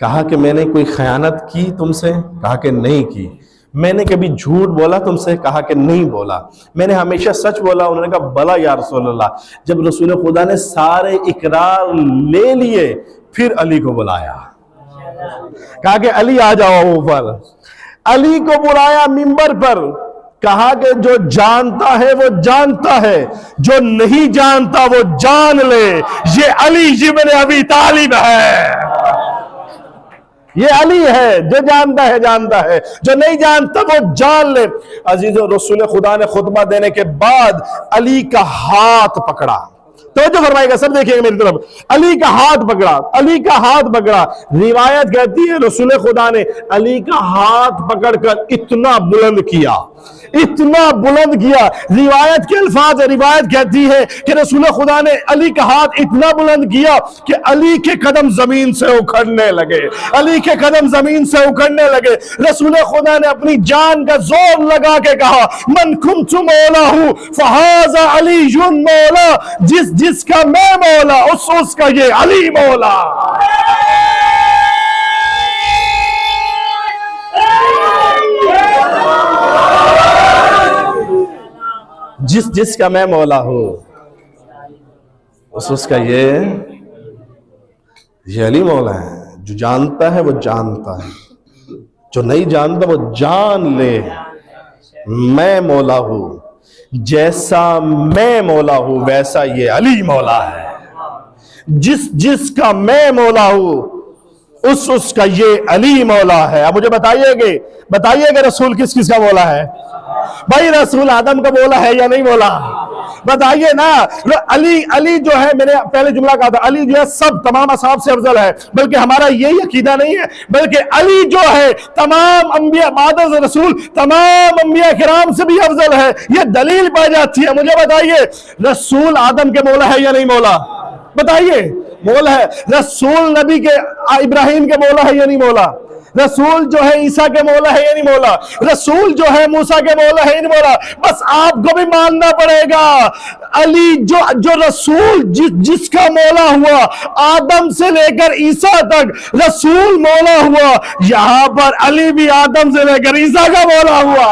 کہا کہ میں نے کوئی خیانت کی تم سے؟ کہا کہ نہیں کی. میں نے کبھی جھوٹ بولا تم سے؟ کہا کہ نہیں بولا. میں نے ہمیشہ سچ بولا. انہوں نے کہا بلا یا رسول اللہ. جب رسول خدا نے سارے اقرار لے لیے پھر علی کو بلایا. کہا کہ علی آ جاؤ اوپر. علی کو بلایا منبر پر. کہا کہ جو جانتا ہے وہ جانتا ہے, جو نہیں جانتا وہ جان لے, یہ علی ابن ابی طالب ہے. یہ علی ہے, جو جانتا ہے جانتا ہے, جو نہیں جانتا وہ جان لے. عزیزو رسول خدا نے خطبہ دینے کے بعد علی کا ہاتھ پکڑا. توجہ فرمائے گا, سب دیکھیں گے میری طرف. علی کا ہاتھ پکڑا, علی کا ہاتھ پکڑا. روایت کہتی ہے رسول خدا نے علی کا ہاتھ پکڑ کر اتنا بلند کیا, اتنا بلند کیا. روایت کے الفاظ, روایت کہتی ہے کہ رسول خدا نے علی کا ہاتھ اتنا بلند کیا کہ علی کے قدم زمین سے اکھڑنے لگے, علی کے قدم زمین سے اکھڑنے لگے. رسول خدا نے اپنی جان کا زور لگا کے کہا من کنت مولا ہوں فہذا علی مولا. جس کا میں مولا اس کا یہ علی مولا. جس کا میں مولا ہوں اس کا یہ علی مولا ہے. جو جانتا ہے وہ جانتا ہے, جو نہیں جانتا وہ جان لے. میں مولا ہوں, جیسا میں مولا ہوں ویسا یہ علی مولا ہے. جس کا میں مولا ہوں اس کا یہ علی مولا ہے. اب مجھے بتائیے کہ رسول کس کا مولا ہے؟ بھائی رسول آدم کا مولا ہے یا نہیں مولا؟ بتائیے نا. علی جو ہے, میں نے پہلے جملہ کہا تھا, علی جو ہے سب تمام اصحاب سے افضل ہے. بلکہ ہمارا یہی عقیدہ نہیں ہے, بلکہ علی جو ہے تمام انبیاء بعد از رسول تمام انبیاء کرام سے بھی افضل ہے. یہ دلیل پائی جاتی ہے. مجھے بتائیے رسول آدم کے مولا ہے یا نہیں مولا؟ بتائیے. مولا ہے. رسول نبی کے ابراہیم کے مولا ہے یا نہیں مولا؟ رسول جو ہے عیسیٰ کے مولا ہے یا نہیں مولا؟ رسول جو ہے موسیٰ کے مولا ہے یا نہیں مولا؟ بس آپ کو بھی ماننا پڑے گا علی جو رسول جس کا مولا ہوا، آدم سے لے کر عیسیٰ تک رسول مولا ہوا، یہاں پر علی بھی آدم سے لے کر عیسیٰ کا مولا ہوا.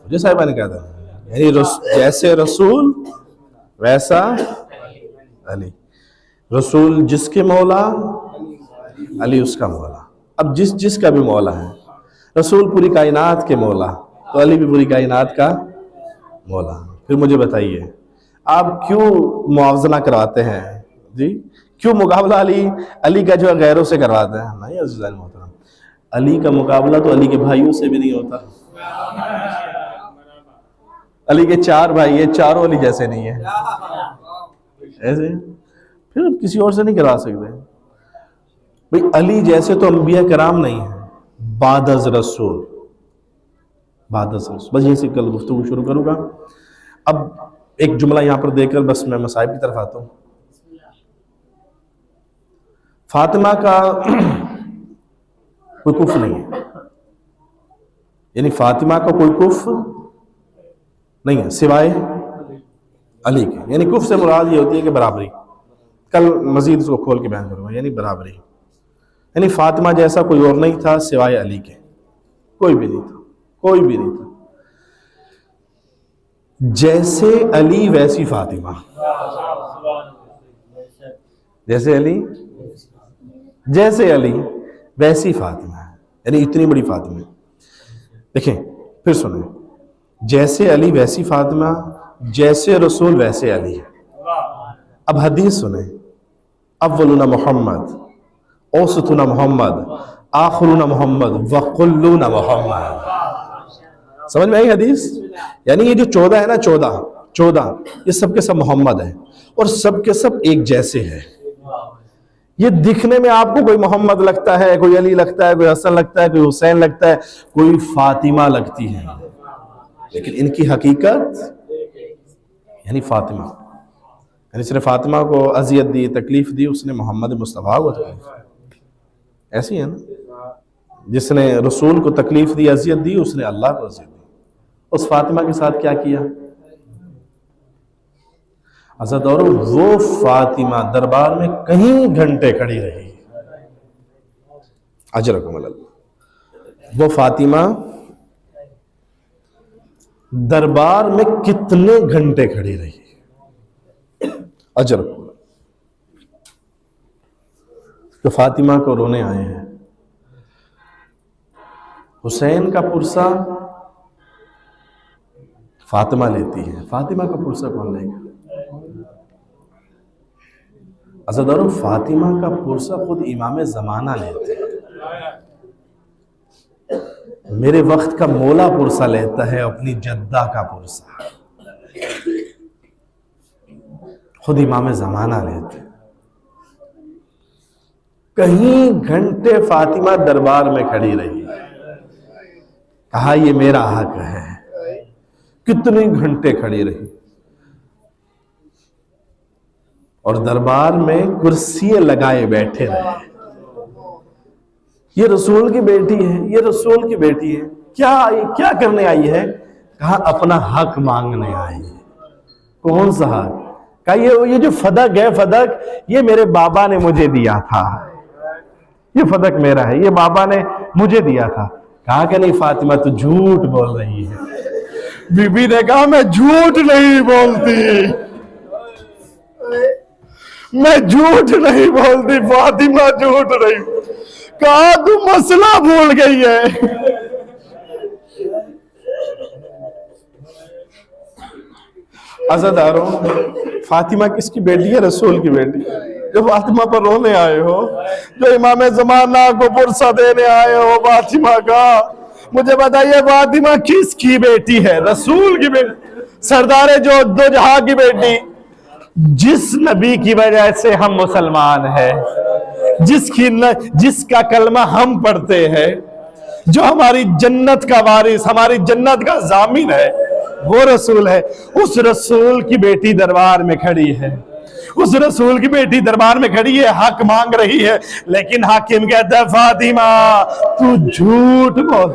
جو صاحبہ نے کہا تھا، یعنی جیسے رسول ویسا علی. رسول جس کے مولا، علی اس کا مولا. اب جس کا بھی مولا ہے، رسول پوری کائنات کے مولا تو علی بھی پوری کائنات کا مولا. پھر مجھے بتائیے آپ کیوں موازنہ کرواتے ہیں جی؟ کیوں مقابلہ علی کا جو ہے غیروں سے کرواتے ہیں؟ نہیں عزیزان محترم، علی کا مقابلہ تو علی کے بھائیوں سے بھی نہیں ہوتا. علی کے 4 بھائی ہیں، چاروں علی جیسے نہیں ہیں، ایسے پھر کسی اور سے نہیں کروا سکتے. بھئی علی جیسے تو انبیاء کرام نہیں ہیں بعد از رسول. بس یہیں سے کل گفتگو شروع کروں گا. اب ایک جملہ یہاں پر دے کر بس میں مصائب کی طرف آتا ہوں. فاطمہ کا کوئی کف نہیں ہے، یعنی فاطمہ کا کوئی کف نہیں ہے سوائے علی کے. یعنی کف سے مراد یہ ہوتی ہے کہ برابری. کل مزید اس کو کھول کے بیان کروں گا. یعنی برابری، یعنی فاطمہ جیسا کوئی اور نہیں تھا سوائے علی کے. کوئی بھی نہیں تھا، کوئی بھی نہیں تھا. جیسے علی ویسی فاطمہ، جیسے علی ویسی فاطمہ ہے. یعنی اتنی بڑی فاطمہ. دیکھیں پھر سنیں، جیسے علی ویسی فاطمہ، جیسے رسول ویسے علی. اب حدیث سنیں، اولنا محمد، اوسطنا محمد، آخرنا محمد، وقلنا محمد. سمجھ میں آئی حدیث؟ یعنی یہ جو 14 ہے نا، 14 یہ سب کے سب محمد ہیں اور سب کے سب ایک جیسے ہیں. یہ دکھنے میں آپ کو کوئی محمد لگتا ہے، کوئی علی لگتا ہے، کوئی حسن لگتا ہے، کوئی حسین لگتا ہے، کوئی فاطمہ لگتی ہے، لیکن ان کی حقیقت یعنی فاطمہ. یعنی صرف فاطمہ کو اذیت دی، تکلیف دی، اس نے محمد مصطفیٰ کو تکلیف دی. ایسی ہے نا، جس نے رسول کو تکلیف دی، اذیت دی، اس نے اللہ کو اذیت دی. اس فاطمہ کے ساتھ کیا کیا؟ حضرت اور وہ فاطمہ دربار میں کہیں گھنٹے کھڑی رہی. اجرکم اللہ. وہ فاطمہ دربار میں کتنے گھنٹے کھڑی رہی. اجرکم اللہ. تو فاطمہ کو رونے آئے ہیں. حسین کا پرسہ فاطمہ لیتی ہے. فاطمہ کا پرسہ کون لے گا؟ عزدارو فاطمہ کا پرسہ خود امام زمانہ لیتے ہیں. میرے وقت کا مولا پرسہ لیتا ہے اپنی جدہ کا پرسہ. خود امام زمانہ لیتے ہیں. کہیں گھنٹے فاطمہ دربار میں کھڑی رہی. کہا یہ میرا حق ہے. کتنے گھنٹے کھڑی رہی. اور دربار میں کرسیاں لگائے بیٹھے رہے. یہ رسول کی بیٹی ہے، یہ رسول کی بیٹی ہے. کیا کرنے آئی ہے؟ کہا اپنا حق مانگنے آئی ہے. کون سا حق؟ کہا یہ جو فدق ہے، فدق یہ میرے بابا نے مجھے دیا تھا. یہ فدق میرا ہے، یہ بابا نے مجھے دیا تھا۔ کہا کہ نہیں فاطمہ تو جھوٹ بول رہی ہے۔ بی بی نے کہا میں جھوٹ نہیں بولتی، میں جھوٹ نہیں بولتی فاطمہ، جھوٹ نہیں۔ کہا تو مسئلہ بھول گئی ہے۔ عزاداروں، فاطمہ کس کی بیٹی ہے؟ رسول کی بیٹی۔ جو فاطمہ پر رونے آئے ہو، جو امام زمانہ کو پرسہ دینے آئے ہو فاطمہ کا، مجھے بتائیے فاطمہ کس کی بیٹی ہے؟ رسول کی بیٹی، سردار جو دو جہاں کی بیٹی، جس نبی کی وجہ سے ہم مسلمان ہیں، جس کا کلمہ ہم پڑھتے ہیں، جو ہماری جنت کا وارث، ہماری جنت کا ضامن ہے، وہ رسول ہے۔ اس رسول کی بیٹی دربار میں کھڑی ہے، اس رسول کی بیٹی دربار میں کھڑی ہے، حق مانگ رہی ہے، لیکن حاکم کہتا ہے فاطمہ تو جھوٹ بول۔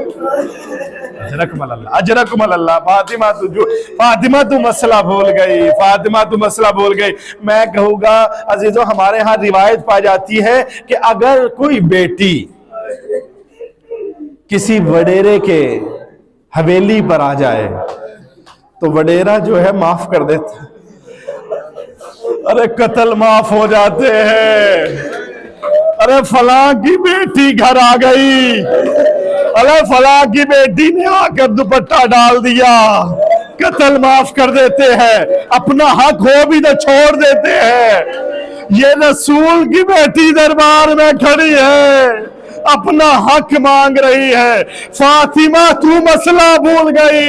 اجرکم اللہ، اجرکم اللہ، فاطمہ تو جھوٹ، فاطمہ تو مسئلہ بھول گئی، فاطمہ تو مسئلہ بھول گئی۔ میں کہوں گا عزیزو، ہمارے ہاں روایت پائی جاتی ہے کہ اگر کوئی بیٹی کسی وڈیرے کے حویلی پر آ جائے تو وڈیرا جو ہے معاف کر دیتا ہے۔ ارے قتل معاف ہو جاتے ہیں، ارے فلاں کی بیٹی گھر آ گئی، ارے فلاں کی بیٹی نے آ کر دوپٹہ ڈال دیا، قتل معاف کر دیتے ہیں، اپنا حق ہو بھی تو چھوڑ دیتے ہیں۔ یہ رسول کی بیٹی دربار میں کھڑی ہے، اپنا حق مانگ رہی ہے۔ فاطمہ تو مسئلہ بھول گئی،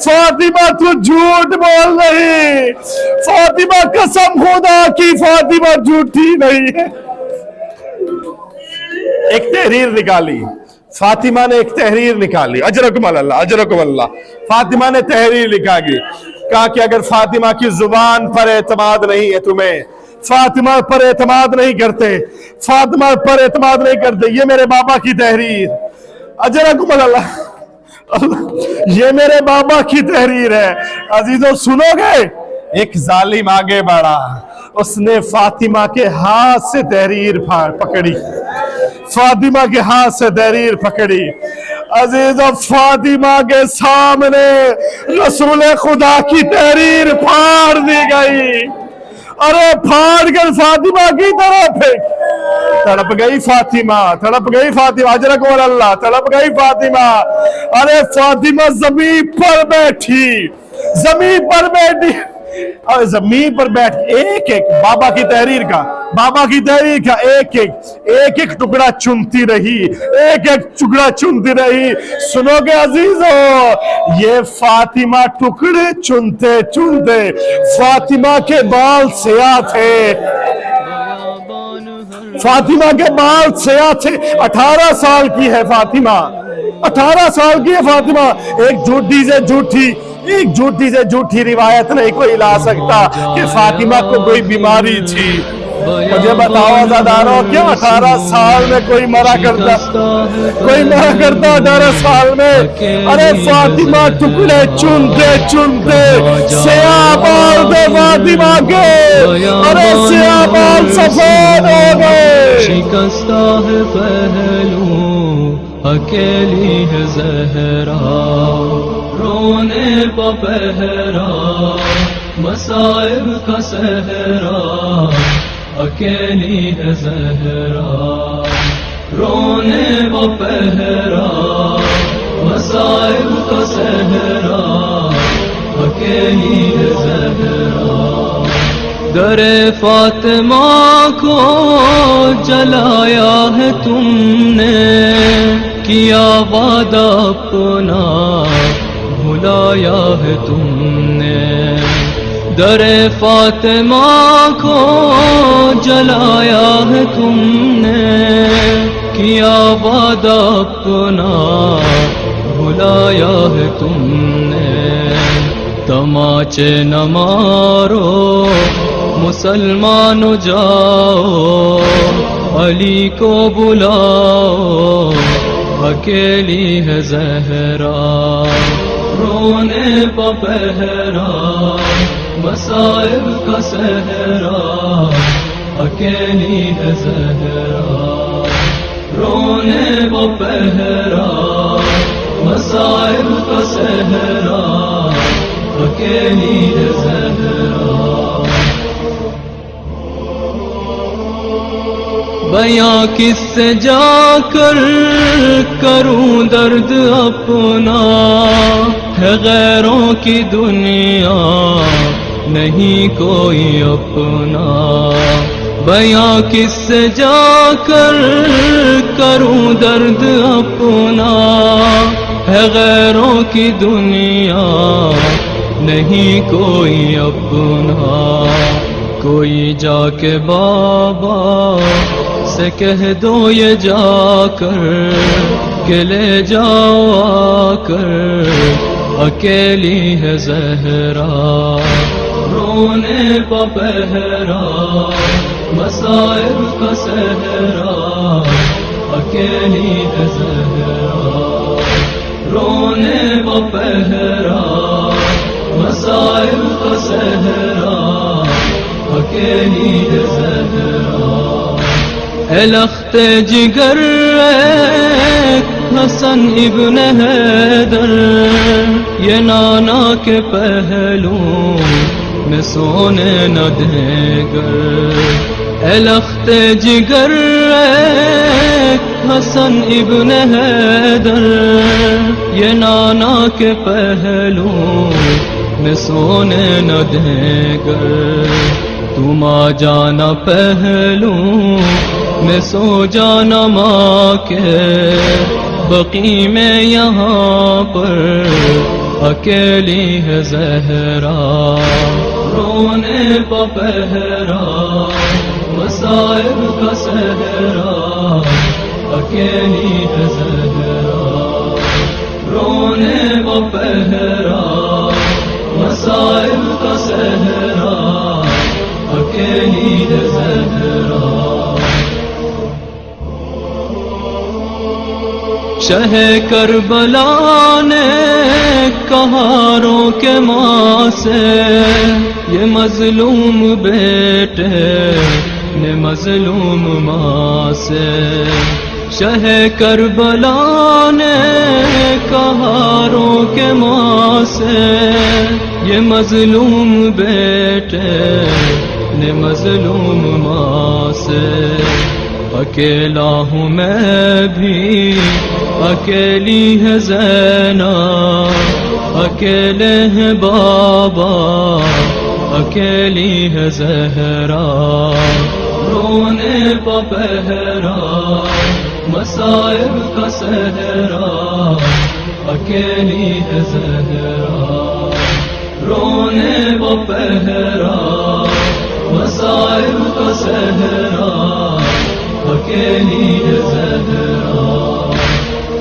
فاطمہ تو جھوٹ بول رہی، فاطمہ قسم خدا کی فاطمہ جھوٹی نہیں ہے۔ ایک تحریر نکالی فاطمہ نے، ایک تحریر نکالی، اجرکم اللہ، اجرکم اللہ۔ فاطمہ نے تحریر لکھا گی، کہا کہ اگر فاطمہ کی زبان پر اعتماد نہیں ہے تمہیں، فاطمہ پر اعتماد نہیں کرتے، فاطمہ پر اعتماد نہیں کرتے، یہ میرے بابا کی تحریر، اجرکم اللہ، یہ میرے بابا کی تحریر ہے۔ عزیزو سنو گے؟ ایک ظالم آگے بڑھا، اس نے فاطمہ کے ہاتھ سے تحریر پکڑی، فاطمہ کے ہاتھ سے تحریر پکڑی۔ عزیزو فاطمہ کے سامنے رسول خدا کی تحریر پھاڑ دی گئی، ارے پھاڑ کر فاطمہ کی طرف تڑپ گئی فاطمہ، تڑپ گئی فاطمہ، اجرکم اللہ، تڑپ گئی فاطمہ۔ ارے فاطمہ زمین پر بیٹھی، زمین پر بیٹھی، اور زمین پر بیٹھ ایک ایک بابا کی تحریر کا، بابا کی تحریر کا ایک ایک ٹکڑا چنتی رہی، ایک ایک ٹکڑا چنتی رہی۔ سنو گے عزیزو، یہ فاطمہ ٹکڑے چنتے چنتے، فاطمہ کے بال سیاہ تھے، فاطمہ کے بال سیاہ تھے۔ 18 سال کی ہے فاطمہ، 18 سال کی ہے فاطمہ۔ ایک جھوٹی سے جھوٹی روایت نہیں کوئی لا سکتا کہ فاطمہ کو کوئی بیماری تھی۔ مجھے بتاؤ عزاداروں، کیا 18 سال میں کوئی مرا کرتا؟ کوئی مرا کرتا 18 سال میں؟ ارے فاطمہ ٹکڑے چنتے چنتے سیاہ بال تھے فاطمہ کے، ارے سیاہ بال سفید ہو گئے۔ شکستہ ہے پہلو، اکیلی ہے زہرا، رونے پا پہرا، مصائب کا صحرا، اکیلی ہے زہرا، رونے پا پہرا، مصائب کا صحرا، اکیلی ہے زہرا۔ در فاطمہ کو جلایا ہے تم نے، کیا وعدہ اپنا بھلایا ہے تم نے۔ در فاطمہ کو جلایا ہے تم نے، کیا وعدہ اپنا بھلایا ہے تم نے۔ تماچے نہ مارو مسلمان جاؤ، علی کو بلاؤ، اکیلی ہے زہرا، رونے پا پہرا، مصائب کا صحرا، اکیلی ہے زہرا۔ رونے وہ پہرا مصائب کا صحرا اکیلی ہے زہرا بیاں کس سے جا کر کروں درد اپنا ہے غیروں کی دنیا نہیں کوئی اپنا بیاں کس سے جا کر کروں درد اپنا ہے غیروں کی دنیا نہیں کوئی اپنا کوئی جا کے بابا سے کہہ دو یہ جا کر کہ لے جاؤ آ کر اکیلی ہے زہرا رونے پا پہرا مصائب کا صحرا اکیلی ہے زہرا رونے پا پہرا مصائب کا صحرا اکیلی ہے زہرا اے لخت جگر حسن ابن حیدر یہ نانا کے پہلو میں سونے نہ دے گر اے لخت جگر حسن ابن حیدر یہ نانا کے پہلو میں سونے نہ دے گر تم آ جانا پہلو میں سو جانا ماں کے بقی میں یہاں پر اکیلی ہے زہرا رونے پا پہرا مصائب کا صحرا اکیلی ہے زہرا رونے پا پہرا مصائب کا صحرا اکیلی ہے زہرا شہ کربلا نے کہا رو کے ماں سے یہ مظلوم بیٹے نے مظلوم ماں سے شہ کربلا نے کہا رو کے ماں سے یہ مظلوم بیٹے نے مظلوم ماں سے اکیلا ہوں میں بھی اکیلی ہے زینب اکیلے ہیں بابا اکیلی ہے زہرا رونے پا پہرا مصائب کا صحرا اکیلی ہے زہرا رونے پا پہرا مصائب کا صحرا اکیلی ہے زہرا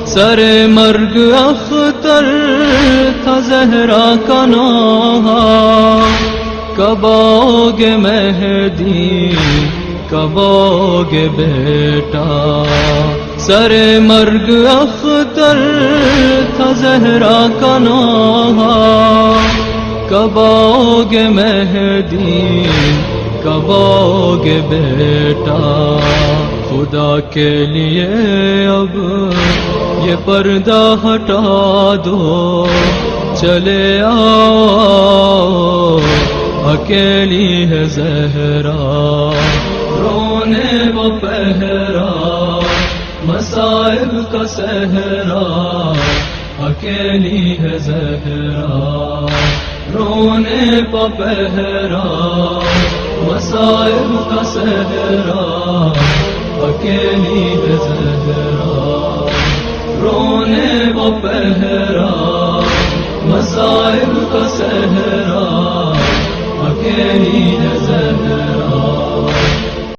سر مرگ اختر تھا زہرا کا نوحہ کب آؤ گے مہدی کب آؤ گے بیٹا سر مرگ اختر تھا زہرا کا نوحہ کب آؤ گے مہدی کب آؤ گے بیٹا خدا کے لیے اب یہ پردہ ہٹا دو چلے آؤ اکیلی ہے زہرا رونے وہ پہرا مصائب کا صحرا اکیلی ہے زہرا رونے پا پہرا مصائب کا صحرا اکیلی ہے زہرا رونے وہ پہرا مصائب کا صحرا اکیلی ہے زہرا